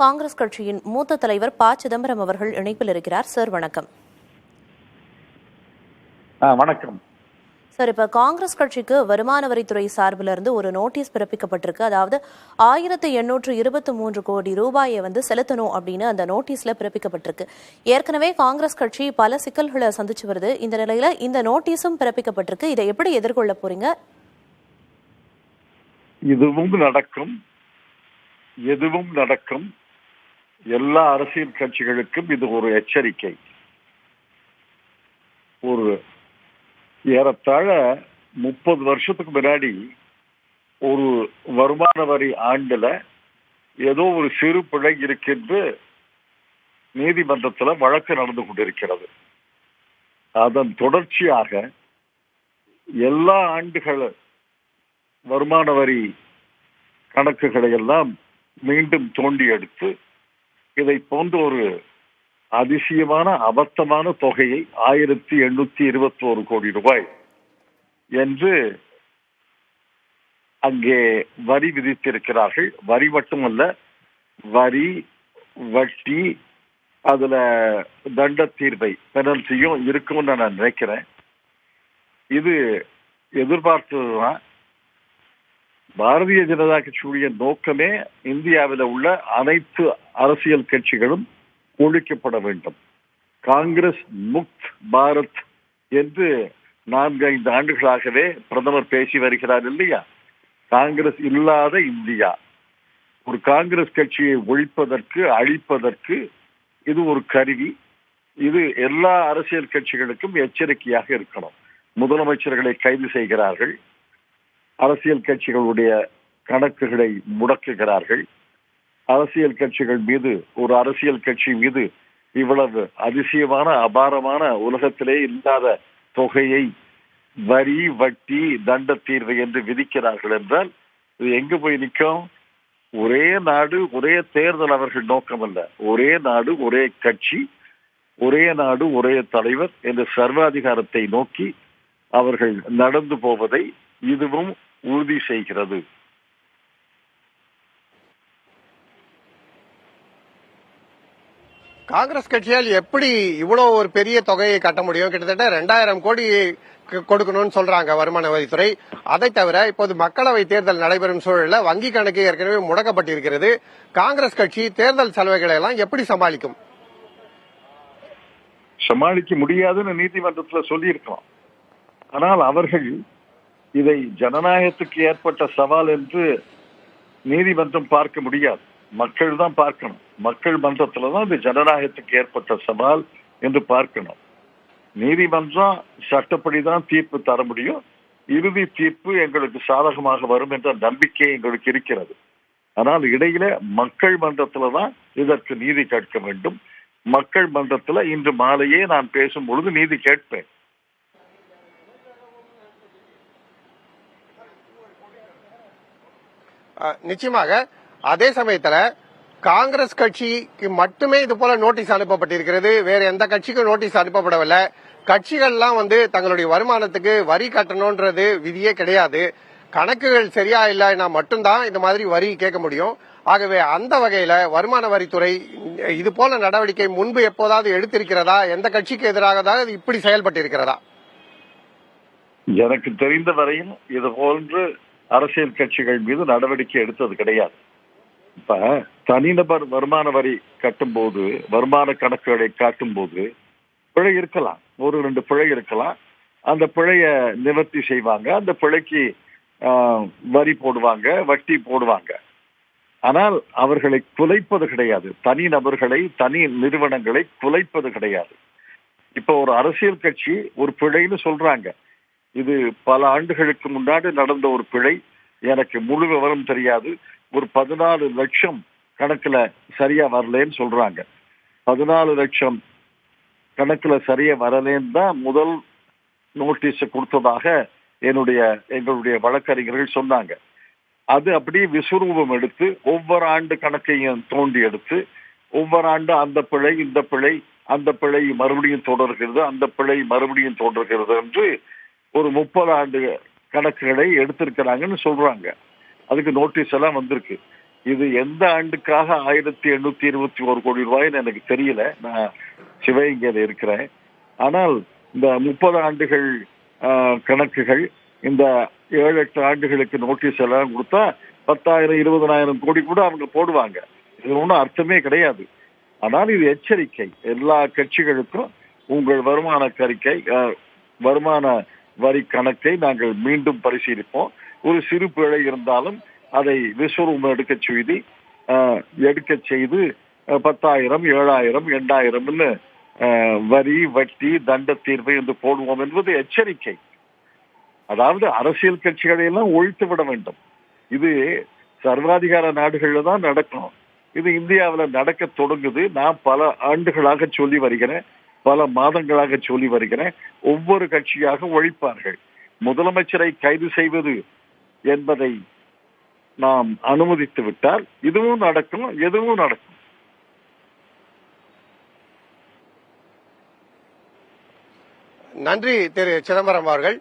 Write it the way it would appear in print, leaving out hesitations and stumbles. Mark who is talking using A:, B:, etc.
A: காங்கிரஸ் கட்சியின் மூத்த தலைவர் ப. சிதம்பரம் அவர்கள் இணைப்பில் இருக்கிறார். சார் வணக்கம்.
B: வணக்கம்
A: சார், இப்ப காங்கிரஸ் கட்சிக்கு வருமான வரித்துறை சார்பில் இருந்து ஒரு நோட்டீஸ் பிறப்பிக்கப்பட்டிருக்கு. அதாவது 1823 கோடி ரூபாயை செலுத்தணும் அப்படின்னு அந்த நோட்டீஸ்ல பிறப்பிக்கப்பட்டிருக்கு. ஏற்கனவே காங்கிரஸ் கட்சி பல சிக்கல்களை சந்திச்சு வருது. இந்த நிலையில இந்த நோட்டீஸும் பிறப்பிக்கப்பட்டிருக்கு. இதை எப்படி எதிர்கொள்ள போறீங்க?
B: எதுவும் நடக்கும். எல்லா அரசியல் கட்சிகளுக்கும் இது ஒரு எச்சரிக்கை. ஒரு ஏறத்தாழ 30 வருஷத்துக்கு முன்னாடி ஒரு வருமான வரி ஆண்டுல ஏதோ ஒரு சிறு பிழை இருக்கின்ற நீதிமன்றத்தில் வழக்கு நடந்து கொண்டிருக்கிறது. அதன் தொடர்ச்சியாக எல்லா ஆண்டுகள் வருமான வரி கணக்குகளை எல்லாம் மீண்டும் தோண்டி எடுத்து இதை போன்ற ஒரு அதிசயமான அபத்தமான தொகையை 1821 கோடி ரூபாய் என்று அங்கே வரி விதித்திருக்கிறார்கள். வரி மட்டுமல்ல, வரி, வட்டி, அதுல தண்ட தீர்வை பெனல்ட்டியும் இருக்கும்னு நான் நினைக்கிறேன். இது எதிர்பார்த்ததுதான். பாரதிய ஜனதா கட்சியுடைய நோக்கமே இந்தியாவில் உள்ள அனைத்து அரசியல் கட்சிகளும் ஒழிக்கப்பட வேண்டும். காங்கிரஸ் முக்த் பாரத் என்று 4-5 ஆண்டுகளாகவே பிரதமர் பேசி வருகிறார் இல்லையா? காங்கிரஸ் இல்லாத இந்தியா. ஒரு காங்கிரஸ் கட்சியை ஒழிப்பதற்கு, அழிப்பதற்கு இது ஒரு கருவி. இது எல்லா அரசியல் கட்சிகளுக்கும் எச்சரிக்கையாக இருக்கணும். முதலமைச்சர்களை கைது செய்கிறார்கள், அரசியல் கட்சிகளுடைய கணக்குகளை முடக்குகிறார்கள். அரசியல் கட்சிகள் மீது, ஒரு அரசியல் கட்சி மீது இவ்வளவு அதிசயமான அபாரமான உலகத்திலே இல்லாத தொகையை வரி, வட்டி, தண்ட தீர்வை என்று விதிக்கிறார்கள் என்றால் இது எங்கு போய் நிற்கும்? ஒரே நாடு, ஒரே தேர்தல் அவர்கள் நோக்கம் அல்ல. ஒரே நாடு, ஒரே கட்சி, ஒரே நாடு, ஒரே தலைவர் என்ற சர்வாதிகாரத்தை நோக்கி அவர்கள் நடந்து போவதை இதுவும் உறுதி செய்கிறது.
C: காங்கிரஸ் கட்சியால் எப்படி இவ்வளவு ஒரு பெரிய தொகையை கட்ட முடியும்? கிட்டத்தட்ட 2000 கோடி கொடுக்கணும்னு சொல்றாங்க வருமான வரித்துறை. அதை தவிர இப்போது மக்களவை தேர்தல் நடைபெறும் சூழலில் வங்கி கணக்கு ஏற்கனவே முடக்கப்பட்டிருக்கிறது. காங்கிரஸ் கட்சி தேர்தல் செலவுகளை எல்லாம் எப்படி சமாளிக்கும்?
B: சமாளிக்க முடியாதுன்னு நீதிமன்றத்தில் சொல்லி இருக்கலாம். ஆனால் அவர்கள் இதை ஜனநாயகத்துக்கு ஏற்பட்ட சவால் என்று நீதிமன்றம் பார்க்க முடியாது. மக்கள் தான் பார்க்கணும். மக்கள் மன்றத்துல தான் இது ஜனநாயகத்துக்கு ஏற்பட்ட சவால் என்று பார்க்கணும். நீதிமன்றம் சட்டப்படிதான் தீர்ப்பு தர முடியும். இறுதி தீர்ப்பு எங்களுக்கு சாதகமாக வரும் என்ற நம்பிக்கை எங்களுக்கு இருக்கிறது. ஆனால் இடையில மக்கள் மன்றத்துல தான் இதற்கு நீதி கேட்க வேண்டும். மக்கள் மன்றத்துல இன்று மாலையே நான் பேசும் பொழுது நீதி கேட்பேன்.
C: நிச்சயமாக. அதே சமயத்துல காங்கிரஸ் கட்சிக்கு மட்டுமே இது போல நோட்டீஸ் அனுப்பப்பட்டிருக்கிறது. வேற எந்த கட்சிக்கும் நோட்டீஸ் அனுப்பப்படவில்லை. கட்சிகள்லாம் தங்களுடைய வருமானத்துக்கு வரி கட்டணும்ன்றது விதியே கிடையாது. கணக்குகள் சரியா இல்லைன்னா மட்டும்தான் இந்த மாதிரி வரி கேட்க முடியும். ஆகவே அந்த வகையில வருமான வரித்துறை இது போல நடவடிக்கை முன்பு எப்போதாவது எடுத்திருக்கிறதா? எந்த கட்சிக்கு எதிராக இப்படி செயல்பட்டு இருக்கிறதா?
B: எனக்கு தெரிந்த வரையில் இது போன்று அரசியல் கட்சிகள் மீது நடவடிக்கை எடுத்தது கிடையாது. இப்ப தனிநபர் வருமான வரி கட்டும் போது, வருமான கணக்குகளை காட்டும் போது பிழை இருக்கலாம், 1-2 பிழை இருக்கலாம். அந்த பிழைய நிவர்த்தி செய்வாங்க. அந்த பிழைக்கு வரி போடுவாங்க, வட்டி போடுவாங்க. ஆனால் அவர்களை குலைப்பது கிடையாது. தனி நபர்களை, தனி நிறுவனங்களை குலைப்பது கிடையாது. இப்ப ஒரு அரசியல் கட்சி ஒரு பிழைன்னு சொல்றாங்க. இது பல ஆண்டுகளுக்கு முன்னாடி நடந்த ஒரு பிழை. எனக்கு முழு விவரம் தெரியாது. ஒரு 14 லட்சம் கணக்குல சரியா வரலன்னு சொல்றாங்க. 14 லட்சம் கணக்குல சரியா வரலன்னு தான் முதல் நோட்டீஸ் கொடுத்ததாக எங்களுடைய வழக்கறிஞர்கள் சொன்னாங்க. அது அப்படியே விஸ்வரூபம் எடுத்து ஒவ்வொரு ஆண்டு கணக்கையும் தோண்டி எடுத்து ஒவ்வொரு ஆண்டு அந்த பிழை, இந்த பிழை, அந்த பிழை மறுபடியும் தொடர்கிறது, அந்த பிழை மறுபடியும் தொடர்கிறது என்று ஒரு 30 ஆண்டு கணக்குகளை எடுத்திருக்கிறாங்கன்னு சொல்றாங்க. அதுக்கு நோட்டீஸ் எல்லாம் வந்திருக்கு. இது எந்த ஆண்டுக்காக 1821 கோடி ரூபாய்ன்னு எனக்கு தெரியல. நான் சிவகங்கையில இருக்கிறேன். ஆனால் இந்த 30 ஆண்டுகள் கணக்குகள், இந்த 7-8 ஆண்டுகளுக்கு நோட்டீஸ் எல்லாம் கொடுத்தா 10,000 20,000 கோடி கூட அவங்க போடுவாங்க. இது ஒன்றும் அர்த்தமே கிடையாது. ஆனால் இது எச்சரிக்கை. எல்லா கட்சிகளுக்கும் உங்கள் வருமான வரி கணக்கை நாங்கள் மீண்டும் பரிசீலிப்போம். ஒரு சிறு பிழை இருந்தாலும் அதை விஸ்வரூபம் எடுக்க செய்து 10,000 7,000 8,000 வரி வட்டி தண்ட தீர்வை என்று போடுவோம் என்பது எச்சரிக்கை. அதாவது அரசியல் கட்சிகளை எல்லாம் ஒழித்து விட வேண்டும். இது சர்வாதிகார நாடுகள்ல தான் நடக்கும். இது இந்தியாவில் நடக்க தொடங்குது. நான் பல ஆண்டுகளாக சொல்லி வருகிறேன், பல மாதங்களாக சொல்லி வருகிறேன். ஒவ்வொரு கட்சியாக ஒழிப்பார்கள். முதலமைச்சரை கைது செய்வது என்பதை நாம் அனுமதித்து விட்டால் இதுவும் நடக்கும், எதுவும் நடக்கும்.
C: நன்றி திரு சிதம்பரம் அவர்கள்.